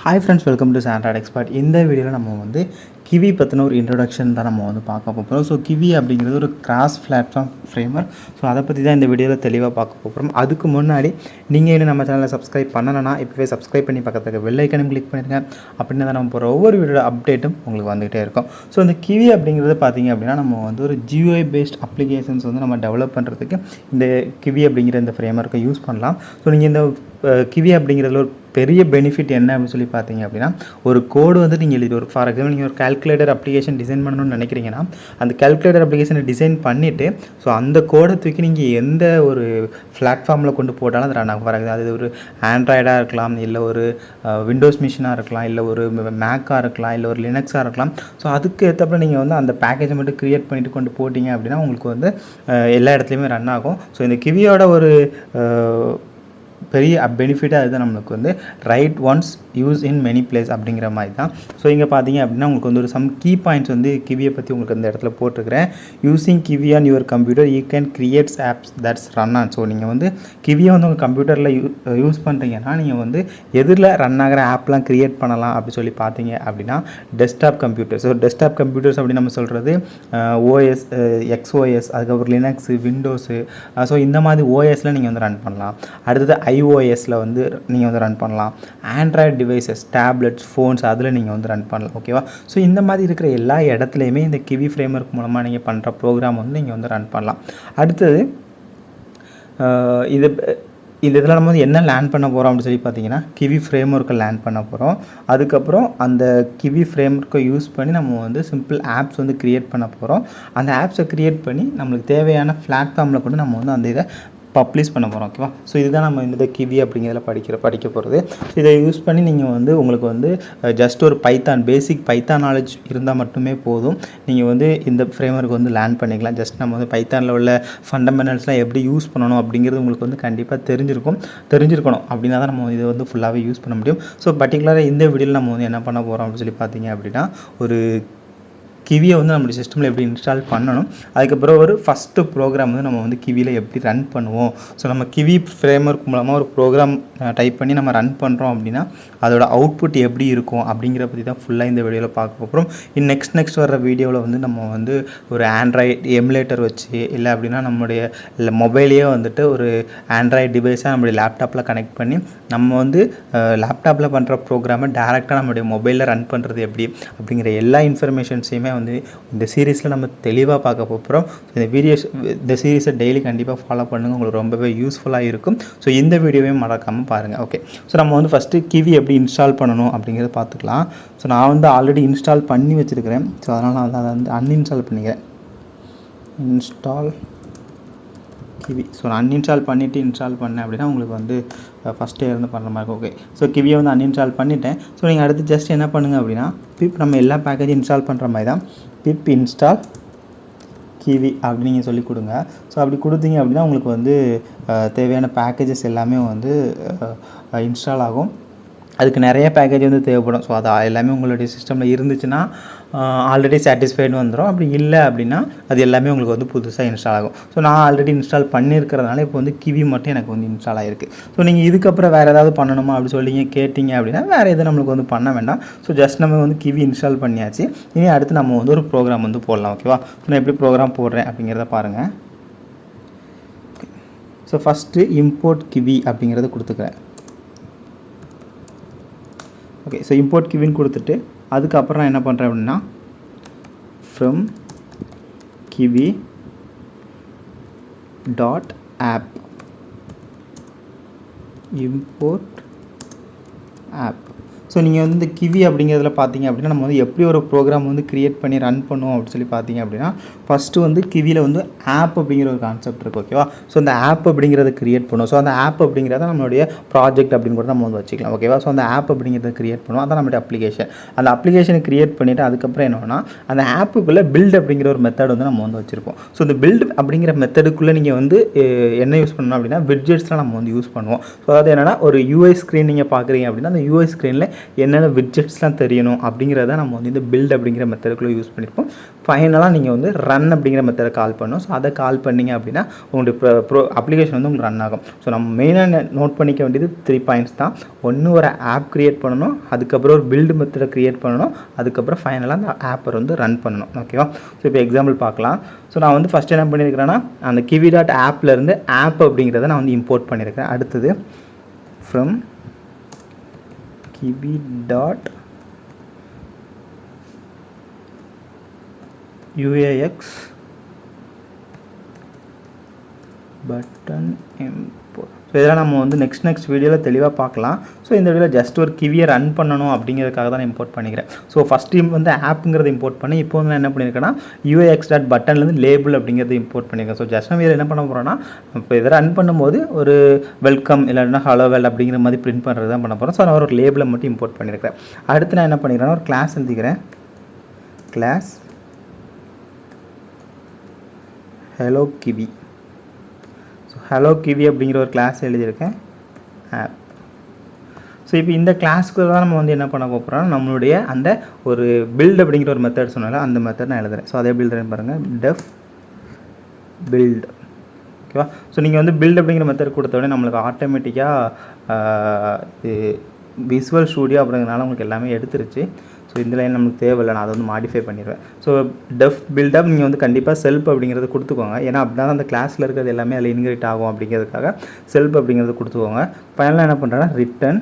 Hi friends, welcome to SANTRA TECHSPOT. இந்த வீடியோவில் நம்ம வந்து கிவி பற்றின ஒரு இன்ட்ரொடக்ஷன் தான் நம்ம வந்து பார்க்க போகிறோம். ஸோ கிவி அப்படிங்கிறது ஒரு கிராஸ் பிளாட்ஃபார்ம் ஃப்ரேமர். ஸோ அதை பற்றி தான் இந்த வீடியோவில் தெளிவாக பார்க்க போகிறோம். அதுக்கு முன்னாடி நீங்கள் இன்னும் நம்ம சேனலை சப்ஸ்கிரைப் பண்ணலைன்னா இப்போவே சப்ஸ்கிரைப் பண்ணி பக்கத்துக்கு பெல் ஐக்கனும் கிளிக் பண்ணிடுங்க. அப்படின்னா தான் நம்ம போகிற ஒவ்வொரு வீடியோ அப்டேட்டும் உங்களுக்கு வந்துகிட்டே இருக்கும். ஸோ இந்த கிவி அப்படிங்கிறது பார்த்திங்க அப்படின்னா நம்ம வந்து ஒரு GUI பேஸ்ட் அப்ளிகேஷன்ஸ் வந்து நம்ம டெவலப் பண்ணுறதுக்கு இந்த கிவி அப்படிங்கிற இந்த ஃப்ரேமர்க்கை யூஸ் பண்ணலாம். ஸோ நீங்கள் இந்த கிவி அப்படிங்கிறதுல ஒரு பெரிய பெனிஃபிட் என்ன அப்படின்னு சொல்லி பார்த்தீங்க அப்படின்னா, ஒரு கோடு வந்து நீங்கள் எழுதி ஒரு ஃபார் எக்ஸாம்பிள் நீங்கள் ஒரு கால்குலேட்டர் அப்ளிகேஷன் டிசைன் பண்ணணும்னு நினைக்கிறீங்கன்னா, அந்த கால்குலேட்டர் அப்ளிகேஷனை டிசைன் பண்ணிவிட்டு ஸோ அந்த கோடை தூக்கி நீங்கள் எந்த ஒரு பிளாட்ஃபார்மில் கொண்டு போட்டாலும் அது ரன் ஆகும். ஃபார் எக்ஸாம்பிள் அது ஒரு ஆண்ட்ராய்டாக இருக்கலாம், இல்லை ஒரு விண்டோஸ் மிஷினாக இருக்கலாம், இல்லை ஒரு மேக்காக இருக்கலாம், இல்லை ஒரு லினக்ஸாக இருக்கலாம். ஸோ அதுக்கு ஏற்றப்ப நீங்கள் வந்து அந்த பேக்கேஜை மட்டும் க்ரியேட் பண்ணிட்டு கொண்டு போட்டிங்க அப்படின்னா உங்களுக்கு வந்து எல்லா இடத்துலையுமே ரன் ஆகும். ஸோ இந்த கிவியோட ஒரு பெரிய பெனிஃபிட்டாக அதுதான் நம்மளுக்கு வந்து right once use in many place அப்படிங்கிற மாதிரி தான். ஸோ இங்கே பார்த்தீங்க அப்படின்னா உங்களுக்கு வந்து ஒரு சம் கீ பாயிண்ட்ஸ் வந்து கிவியை பற்றி உங்களுக்கு இந்த இடத்துல போட்டிருக்கிறேன். Using kiwi on your computer you can creates apps that's run on. So நீங்கள் வந்து கிவியை வந்து உங்கள் கம்ப்யூட்டரில் யூஸ் பண்ணுறீங்கன்னா நீங்கள் வந்து எதில் ரன் ஆகிற ஆப்லாம் க்ரியேட் பண்ணலாம் அப்படி சொல்லி பார்த்தீங்க அப்படின்னா desktop computer. So desktop computers அப்படின்னு நம்ம சொல்கிறது OS, XOS, அதுக்கப்புறம் லினக்ஸு, விண்டோஸு. ஸோ இந்த மாதிரி OSல நீங்கள் வந்து ரன் பண்ணலாம். அடுத்தது iOSல வந்து நீங்கள் வந்து ரன் பண்ணலாம். ஆண்ட்ராய்டு டிவைசஸ், டேப்லெட்ஸ், ஃபோன்ஸ் அதில் நீங்கள் வந்து ரன் பண்ணலாம். ஓகேவா? ஸோ இந்த மாதிரி இருக்கிற எல்லா இடத்துலையுமே இந்த கிவி ஃப்ரேம்வொர்க் மூலமாக நீங்கள் பண்ணுற ப்ரோக்ராம் வந்து நீங்கள் வந்து ரன் பண்ணலாம். அடுத்தது இதில் நம்ம வந்து என்ன லேர்ன் பண்ண போகிறோம் அப்படின்னு சொல்லி பார்த்தீங்கன்னா, கிவி ஃப்ரேம்வொர்க்கை லேர்ன் பண்ண போகிறோம். அதுக்கப்புறம் அந்த கிவி ஃப்ரேம்வொர்க்கை யூஸ் பண்ணி நம்ம வந்து சிம்பிள் ஆப்ஸ் வந்து க்ரியேட் பண்ண போகிறோம். அந்த ஆப்ஸை க்ரியேட் பண்ணி நம்மளுக்கு தேவையான பிளாட்ஃபார்மில் கூட நம்ம வந்து அந்த இதை பப்ளிஷ் பண்ண போகிறோம். ஓகேவா? ஸோ இதுதான் நம்ம இந்த கிவி அப்படிங்கிறதுல படிக்க போகிறது. ஸோ இதை யூஸ் பண்ணி நீங்கள் வந்து உங்களுக்கு வந்து ஜஸ்ட் ஒரு பேசிக் பைத்தான் நாலேஜ் இருந்தால் மட்டுமே போதும். நீங்கள் வந்து இந்த ஃப்ரேம்வொர்க் வந்து லேர்ன் பண்ணிக்கலாம். ஜஸ்ட் நம்ம வந்து பைத்தானில் உள்ள ஃபண்டமெண்டல்ஸ்லாம் எப்படி யூஸ் பண்ணணும் அப்படிங்கிறது உங்களுக்கு வந்து கண்டிப்பாக தெரிஞ்சிருக்கணும். அப்படின்னா தான் நம்ம இதை வந்து ஃபுல்லாகவே யூஸ் பண்ண முடியும். ஸோ பர்டிகுலராக இந்த வீடியோவில் நம்ம வந்து என்ன பண்ண போகிறோம் அப்படின்னு சொல்லி பார்த்தீங்க அப்படின்னா, ஒரு கிவியை வந்து நம்மளுடைய சிஸ்டமில் எப்படி இன்ஸ்டால் பண்ணணும், அதுக்கப்புறம் ஒரு ஃபஸ்ட்டு ப்ரோக்ராம் வந்து நம்ம வந்து கிவியில் எப்படி ரன் பண்ணுவோம். ஸோ நம்ம கிவி ஃப்ரேம்வொர்க் மூலமாக ஒரு ப்ரோக்ராம் டைப் பண்ணி நம்ம ரன் பண்ணுறோம் அப்படின்னா அதோட அவுட்புட் எப்படி இருக்கும் அப்படிங்கிற பற்றி தான் ஃபுல்லாக இந்த வீடியோவில் பார்க்க போகிறோம். நெக்ஸ்ட் வர வீடியோவில் வந்து நம்ம வந்து ஒரு ஆண்ட்ராய்டு எமுலேட்டர் வச்சு, இல்லை அப்படின்னா நம்முடைய மொபைலையே வந்துட்டு ஒரு ஆண்ட்ராய்டு டிவைஸாக நம்மளுடைய லேப்டாப்பில் கனெக்ட் பண்ணி நம்ம வந்து லேப்டாப்பில் பண்ணுற ப்ரோக்ராமை டேரெக்டாக நம்மளுடைய மொபைலில் ரன் பண்ணுறது எப்படி அப்படிங்கிற எல்லா இன்ஃபர்மேஷன்ஸையுமே வந்து இந்த சீரீஸில் நம்ம தெளிவாக பார்க்க போகிறோம். இந்த சீரீஸை டெய்லி கண்டிப்பாக ஃபாலோ பண்ணுங்கள், உங்களுக்கு ரொம்பவே யூஸ்ஃபுல்லாக இருக்கும். ஸோ இந்த வீடியோவையும் மறக்காமல் பாருங்கள். ஓகே, ஸோ நம்ம வந்து ஃபஸ்ட்டு கிவி எப்படி இன்ஸ்டால் பண்ணணும் அப்படிங்கிறத பார்த்துக்கலாம். ஸோ நான் வந்து ஆல்ரெடி இன்ஸ்டால் பண்ணி வச்சுருக்கிறேன். ஸோ அதனால் நான் அதை வந்து அன்இன்ஸ்டால் பண்ணிக்கிறேன். Install kiwi. ஸோ நான் அன்இன்ஸ்டால் பண்ணிவிட்டு இன்ஸ்டால் பண்ணேன் அப்படின்னா உங்களுக்கு வந்து ஃபஸ்ட்டே இருந்து பண்ணுற மாதிரி இருக்கும். ஓகே, ஸோ கிவியை வந்து அன்இன்ஸ்டால் பண்ணிவிட்டேன். ஸோ நீங்கள் அடுத்து ஜஸ்ட் என்ன பண்ணுங்கள் அப்படின்னா, பிப் நம்ம எல்லா பேக்கேஜும் இன்ஸ்டால் பண்ணுற மாதிரி தான் பிப் இன்ஸ்டால் கிவி அப்படின்னு நீங்கள் சொல்லி கொடுங்க. ஸோ அப்படி கொடுத்தீங்க அப்படின்னா உங்களுக்கு வந்து தேவையான பேக்கேஜஸ் எல்லாமே வந்து இன்ஸ்டால் ஆகும். அதுக்கு நிறைய பேக்கேஜ் வந்து தேவைப்படும். ஸோ அது எல்லாமே உங்களுடைய சிஸ்டமில் இருந்துச்சுன்னா ஆல்ரெடி சாட்டிஸ்ஃபைடு வந்துடும். அப்படி இல்லை அப்படின்னா அது எல்லாமே உங்களுக்கு வந்து புதுசாக இன்ஸ்டால் ஆகும். ஸோ நான் ஆல்ரெடி இன்ஸ்டால் பண்ணியிருக்கிறதுனால இப்போ வந்து கிவி மட்டும் எனக்கு வந்து இன்ஸ்டால் ஆகிருக்கு. ஸோ நீங்கள் இதுக்கப்புறம் வேறு ஏதாவது பண்ணணுமா அப்படி சொல்லி கேட்டிங்க அப்படின்னா வேறு எதுவும் நம்மளுக்கு வந்து பண்ண வேண்டாம். ஸோ ஜஸ்ட் நம்ம வந்து கிவி இன்ஸ்டால் பண்ணியாச்சு. இனி அடுத்து நம்ம வந்து ஒரு ப்ரோக்ராம் வந்து போடலாம். ஓகேவா? ஸோ நான் எப்படி ப்ரோக்ராம் போடுறேன் அப்படிங்கிறத பாருங்கள். ஸோ ஃபஸ்ட்டு இம்போர்ட் கிவி அப்படிங்கிறத கொடுத்துக்கிறேன். ஓகே, ஸோ இம்போர்ட் கிவின்னு கொடுத்துட்டு அதுக்கப்புறம் நான் என்ன பண்ணுறேன் அப்படின்னா from kivy dot app import app. So நீங்கள் வந்து இந்த கிவி அப்படிங்கிறதுல பார்த்தீங்க அப்படின்னா நம்ம வந்து எப்படி ஒரு ப்ரோக்ராம் வந்து க்ரியேட் பண்ணி ரன் பண்ணுவோம் அப்படின்னு சொல்லி பார்த்தீங்க அப்படின்னா, ஃபஸ்ட்டு வந்து கிவியில் வந்து ஆப் அப்படிங்கிற ஒரு கான்செப்ட் இருக்குது. ஓகேவா? ஸோ அந்த ஆப் அப்படிங்கிறத க்ரியேட் பண்ணுவோம். ஸோ அந்த ஆப் அப்படிங்கிறத நம்மளுடைய ப்ராஜெக்ட் அப்படின்னு கூட நம்ம வந்து வச்சுக்கலாம். ஓகேவா? ஸோ அந்த ஆப் அப்படிங்கிறத க்ரியேட் பண்ணுவோம். அதான் நம்மளுடைய அப்ளிகேஷன். அந்த அப்ளிகேஷனை க்ரியேட் பண்ணிவிட்டு அதுக்கப்புறம் என்னன்னா அந்த ஆப்புக்குள்ளே பில்ட் அப்படிங்கிற ஒரு மெத்தட் வந்து நம்ம வந்து வச்சுருப்போம். ஸோ இந்த பில்ட் அப்படிங்கிற மெத்தடுக்குள்ளே நீங்கள் வந்து என்ன யூஸ் பண்ணணும் அப்படின்னா விட்ஜெட்ஸ்லாம் நம்ம வந்து யூஸ் பண்ணுவோம். ஸோ அதாவது என்னென்னா ஒரு UI ஸ்க்ரீன் நீங்கள் பார்க்குறீங்க அப்படின்னா அந்த UI ஸ்க்ரீனில் என்னென்ன விட்ஜெட்ஸ்லாம் தெரியணும் அப்படிங்கிறத நம்ம வந்து இந்த பில்ட் அப்படிங்கிற மெத்தடுக்குள்ளே யூஸ் பண்ணியிருப்போம். ஃபைனலாக நீங்கள் வந்து ரன் அப்படிங்கிற மெத்தடை கால் பண்ணணும். ஸோ அதை கால் பண்ணிங்க அப்படின்னா உங்களுடைய அப்ளிகேஷன் வந்து உங்களுக்கு ரன் ஆகும். ஸோ நம்ம மெயினாக நோட் பண்ணிக்க வேண்டியது 3 பாயிண்ட்ஸ் தான். ஒன்று ஒரு ஆப் க்ரியேட் பண்ணணும், அதுக்கப்புறம் ஒரு பில்டு மெத்தடை க்ரியேட் பண்ணணும், அதுக்கப்புறம் ஃபைனலாக அந்த ஆப்பை வந்து ரன் பண்ணணும். ஓகேவா? ஸோ இப்போ எக்ஸாம்பிள் பார்க்கலாம். ஸோ நான் வந்து ஃபஸ்ட்டு என்ன பண்ணியிருக்கிறேன்னா அந்த kivi.appலேருந்து ஆப் அப்படிங்கிறத நான் வந்து இம்போர்ட் பண்ணியிருக்கேன். அடுத்தது from kivi.uax button import. So இதெல்லாம் நம்ம வந்து நெக்ஸ்ட் வீடியோவில் தெளிவாக பார்க்கலாம். ஸோ இந்த வீடியோவில் ஜஸ்ட் ஒரு கிவியை ரன் பண்ணணும் அப்படிங்கிறதுக்காக தான் நான் இம்போர்ட் பண்ணிக்கிறேன். ஸோ ஃபஸ்ட் டைம் வந்து ஆப்புங்கிறத இம்போர்ட் பண்ணி இப்போ வந்து நான் என்ன பண்ணியிருக்கேன்னா uax.buttonலேருந்து லேபிள் அப்படிங்கிறது இம்போர்ட் பண்ணியிருக்கேன். ஸோ ஜஸ்ட் நம்ம இதில் என்ன பண்ண போகிறோன்னா இப்போ இதை ரன் பண்ணும்போது ஒரு வெல்கம் இல்லைன்னா ஹலோ வெல் அப்படிங்கிற மாதிரி பிரிண்ட் பண்ணுறது தான் பண்ண போகிறோம். ஸோ நான் ஒரு லேபிளை மட்டும் இம்போர்ட் பண்ணியிருக்கிறேன். அடுத்து நான் என்ன பண்ணிக்கிறேன்னா ஒரு கிளாஸ் எழுதிக்கிறேன். Class hello kiwi. So hello kiwi அப்படிங்கிற ஒரு கிளாஸ் எழுதியிருக்கேன் ஆப். ஸோ இப்போ இந்த கிளாஸ்க்கு தான் நம்ம வந்து என்ன பண்ண போகிறோம்னா நம்மளுடைய அந்த ஒரு பில்ட் அப்படிங்கிற ஒரு மெத்தட் சொன்னால அந்த மெத்தட் நான் எழுதுறேன். ஸோ அதே எப்படி எழுதுறேன்னு பாருங்கள், டெஃப் பில்ட். ஓகேவா? ஸோ நீங்கள் வந்து பில்ட் அப்படிங்கிற மெத்தட் கொடுத்த உடனே நம்மளுக்கு ஆட்டோமேட்டிக்காக இது விசுவல் ஸ்டூடியோ அப்படிங்கிறனால உங்களுக்கு எல்லாமே எடுத்துருச்சு. ஸோ இந்த லைன் நமக்கு தேவையில்லை, நான் அதை வந்து மாடிஃபை பண்ணிடுவேன். ஸோ டெஃப் பில்டப் நீங்கள் வந்து கண்டிப்பாக செல்ஃப் அப்படிங்கிறது கொடுத்துக்கோங்க. ஏன்னா அப்படின்னா அந்த கிளாஸில் இருக்கிறது எல்லாமே அதில் இன்கிரேட் ஆகும் அப்படிங்கிறதுக்காக செல்ஃப் அப்படிங்கிறது கொடுத்துக்கோங்க. ஃபைனலாக என்ன பண்ணுறேன்னா ரிட்டன்.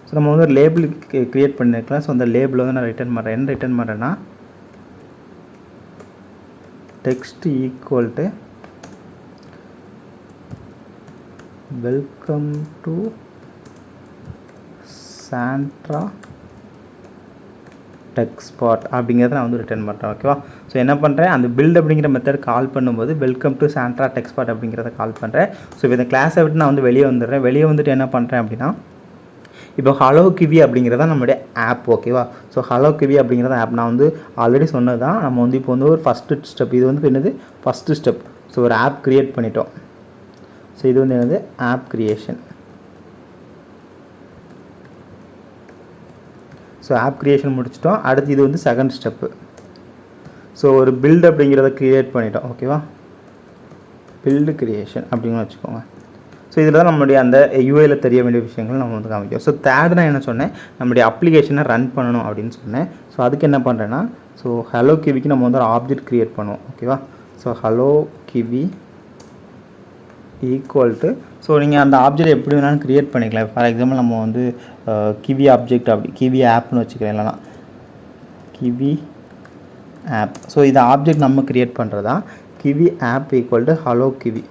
ஸோ நம்ம வந்து ஒரு லேபிள் க்ரியேட் பண்ணியிருக்கலாம். ஸோ அந்த லேபிள் வந்து நான் ரிட்டன் பண்ணுறேன். என்ன ரிட்டன் பண்ணுறேன்னா text equal to welcome to SANTRA TECHSPOT அப்படிங்கிறத நான் வந்து ரிட்டர்ன் பண்ணுறேன். ஓகேவா? ஸோ என்ன பண்ணுறேன், அந்த பில்ட் அப்படிங்கிற மெத்தட் கால் பண்ணும்போது வெல்கம் டு SANTRA TECHSPOT அப்படிங்கிறத கால் பண்ணுறேன். ஸோ இப்போ இந்த கிளாஸை விட்டு நான் வந்து வெளியே வந்துடுறேன். வெளியே வந்துட்டு என்ன பண்ணுறேன் அப்படின்னா இப்போ ஹலோ கிவி அப்படிங்கிறத நம்மளுடைய ஆப். ஓகேவா? ஸோ ஹலோ கிவி அப்படிங்கிறத ஆப் நான் வந்து ஆல்ரெடி சொன்னது தான். நம்ம வந்து இப்போ வந்து ஒரு ஃபஸ்ட்டு ஸ்டெப், இது வந்து என்னது ஃபஸ்ட்டு ஸ்டெப். ஸோ ஒரு ஆப் க்ரியேட் பண்ணிட்டோம். ஸோ இது வந்து என்னது app creation. So app creation முடிச்சிட்டோம். அடுத்து இது வந்து செகண்ட் ஸ்டெப்பு. ஸோ ஒரு பில்ட் அப்படிங்கிறத க்ரியேட் பண்ணிட்டோம். ஓகேவா? பில்டு க்ரியேஷன் அப்படிங்கன்னு வச்சுக்கோங்க. ஸோ இதில் தான் நம்மளுடைய அந்த யூஐயில் தெரிய வேண்டிய விஷயங்கள் நம்ம வந்து காமிக்கும். ஸோ தேர்ட் நான் என்ன சொன்னேன், நம்மளுடைய அப்ளிகேஷனை ரன் பண்ணணும் அப்படின்னு சொன்னேன். ஸோ அதுக்கு என்ன பண்ணுறேன்னா ஸோ ஹலோ கிவிக்கு நம்ம வந்து ஒரு ஆப்ஜெக்ட் க்ரியேட் பண்ணுவோம். ஓகேவா? So hello kiwi equal to, so நீங்கள் அந்த ஆப்ஜெக்ட் எப்படி வேணாலும் க்ரியேட் பண்ணிக்கலாம். ஃபார் எக்ஸாம்பிள் நம்ம வந்து கிவி ஆப்ஜெக்ட் அப்படி கிவி ஆப்னு வச்சுக்கிறேன், இல்லைனா கிவி ஆப். ஸோ இது ஆப்ஜெக்ட் நம்ம க்ரியேட் பண்ணுறதா. Kiwi app equal to hello kiwi,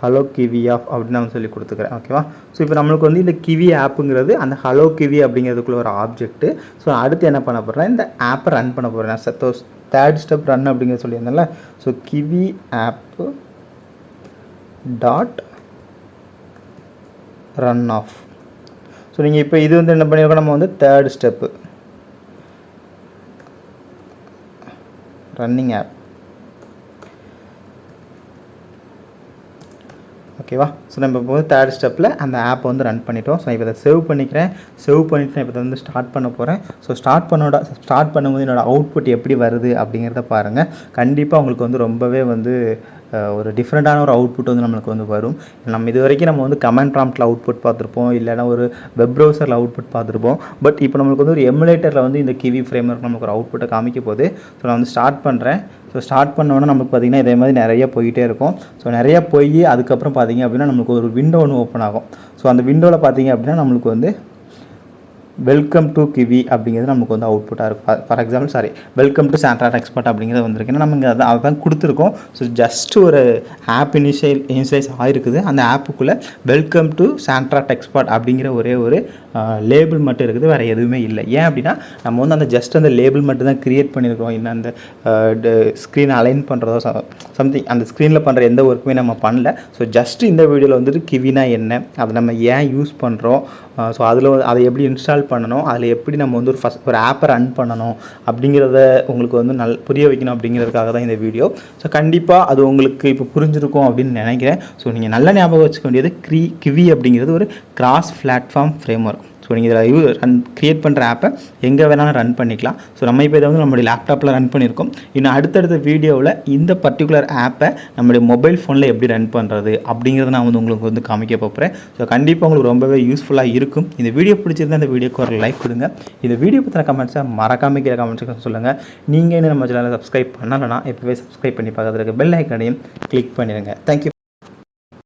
hello kiwi app அப்படின்னு நான் சொல்லி கொடுத்துக்கிறேன். ஓகேவா? ஸோ இப்போ நம்மளுக்கு வந்து இந்த கிவி ஆப்புங்கிறது அந்த ஹலோ கிவி அப்படிங்கிறதுக்குள்ள ஒரு ஆப்ஜெக்ட்டு. ஸோ அடுத்து என்ன பண்ண போகிறேன், இந்த ஆப்பை ரன் பண்ண போகிறேன். தேர்ட் ஸ்டெப் ரன் அப்படிங்கிற சொல்லியிருந்தேன்ல. So give up dot run off. ஸோ நீங்கள் இப்போ இது வந்து என்ன பண்ணியிருக்கோம், நம்ம வந்து தேர்ட் ஸ்டெப்பு ரன்னிங் ஆப். ஓகேவா? ஸோ நம்ம இப்போ வந்து தேர்ட் ஸ்டெப்பில் அந்த ஆப்பை வந்து ரன் பண்ணிட்டோம். ஸோ இப்போ இதை சேவ் பண்ணிக்கிறேன். சேவ் பண்ணிவிட்டு நான் இப்போ வந்து ஸ்டார்ட் பண்ண போகிறேன். ஸோ ஸ்டார்ட் பண்ணும்போது என்னோடய அவுட்புட் எப்படி வருது அப்படிங்கிறத பாருங்கள். கண்டிப்பாக உங்களுக்கு வந்து ரொம்பவே வந்து ஒரு டிஃப்ரெண்ட்டான ஒரு அவுட்புட் வந்து நம்மளுக்கு வந்து வரும். நம்ம இது வரைக்கும் நம்ம வந்து கமெண்ட் ப்ராம்ப்டில் அவுட்புட் பார்த்துருப்போம், இல்லைனா ஒரு வெப் ப்ரௌசரில் அவுட்புட் பார்த்துருப்போம். பட் இப்போ நம்மளுக்கு வந்து ஒரு எமுலேட்டரில் வந்து இந்த கிவி ஃப்ரேம்வொர்க் நமக்கு ஒரு அவுட்புட்டை காமிக்க போகுது. ஸோ நான் வந்து ஸ்டார்ட் பண்ணுறேன். ஸோ ஸ்டார்ட் பண்ணோன்னா நமக்கு பார்த்திங்கன்னா இதே மாதிரி நிறைய போயிட்டே இருக்கும். ஸோ நிறைய போய் அதுக்கப்புறம் பார்த்திங்க அப்படின்னா நம்மளுக்கு ஒரு விண்டோ ஒன்று ஓப்பன் ஆகும். ஸோ அந்த விண்டோவில் பார்த்திங்க அப்படின்னா நம்மளுக்கு வந்து வெல்கம் டு கிவி அப்படிங்கிறது நமக்கு வந்து அவுட்புட்டாக இருக்கும். For example welcome to SANTRA TECHSPOT அப்படிங்கிறது வந்திருக்குன்னா நம்ம இங்கே அதான் கொடுத்துருக்கோம். ஸோ ஜஸ்ட் ஒரு ஆப் இனிஷியலைஸ் ஆகிருக்குது. அந்த ஆப்புக்குள்ளே வெல்கம் டு SANTRA TECHSPOT அப்படிங்கிற ஒரே ஒரு லேபிள் மட்டும் இருக்குது, வேறு எதுவுமே இல்லை. ஏன் அப்படின்னா நம்ம வந்து அந்த ஜஸ்ட் அந்த லேபிள் மட்டும் தான் க்ரியேட் பண்ணியிருக்கோம். இன்னும் அந்த ஸ்க்ரீனை அலைன் பண்ணுறதோ சம்திங் அந்த ஸ்க்ரீனில் பண்ணுற எந்த ஒர்க்குமே நம்ம பண்ணல. ஸோ ஜஸ்ட் இந்த வீடியோவில் வந்துட்டு கிவினா என்ன, அதை நம்ம ஏன் யூஸ் பண்ணுறோம், ஸோ அதில் அதை எப்படி இன்ஸ்டால் பண்ணணும், அதில் எப்படி நம்ம வந்து ஒரு ஆப்பை ரன் பண்ணணும் அப்படிங்கிறத உங்களுக்கு வந்து புரிய வைக்கணும் அப்படிங்கிறதுக்காக தான் இந்த வீடியோ. ஸோ கண்டிப்பாக அது உங்களுக்கு இப்போ புரிஞ்சிருக்கும் அப்படின்னு நினைக்கிறேன். ஸோ நீங்கள் நல்ல ஞாபகம் வச்சுக்க வேண்டியது கிவி அப்படிங்கிறது ஒரு கிராஸ் பிளாட்ஃபார்ம் ஃப்ரேம்வொர்க். ஸோ நீங்கள் இதில் க்ரியேட் பண்ணுற ஆப்பை எங்கே வேணாலும் ரன் பண்ணிக்கலாம். ஸோ நம்ம இப்போ இதை வந்து நம்மளுடைய லேப்டாப்பில் ரன் பண்ணியிருக்கோம். இன்னும் அடுத்தடுத்த வீடியோவில் இந்த பர்டிகுலர் ஆப்பை நம்மளுடைய மொபைல் ஃபோனில் எப்படி ரன் பண்ணுறது அப்படிங்கிறத நான் வந்து உங்களுக்கு வந்து காமிக்க போகிறேன். ஸோ கண்டிப்பாக உங்களுக்கு ரொம்பவே யூஸ்ஃபுல்லாக இருக்கும். இந்த வீடியோ பிடிச்சிருந்தா இந்த வீடியோக்கு ஒரு லைக் கொடுங்க. இந்த வீடியோ பற்றின கமெண்ட்ஸை மறக்காம கீழே கமெண்ட்ஸ் சொல்லுங்கள். நீங்கள் இன்னும் நம்ம சேனலை சப்ஸ்கிரைப் பண்ணலைன்னா இப்போவே சப்ஸ்கிரைப் பண்ணி பக்கத்தில் இருக்க பெல் ஐக்கனையும் கிளிக் பண்ணிடுங்க. தேங்க்யூ.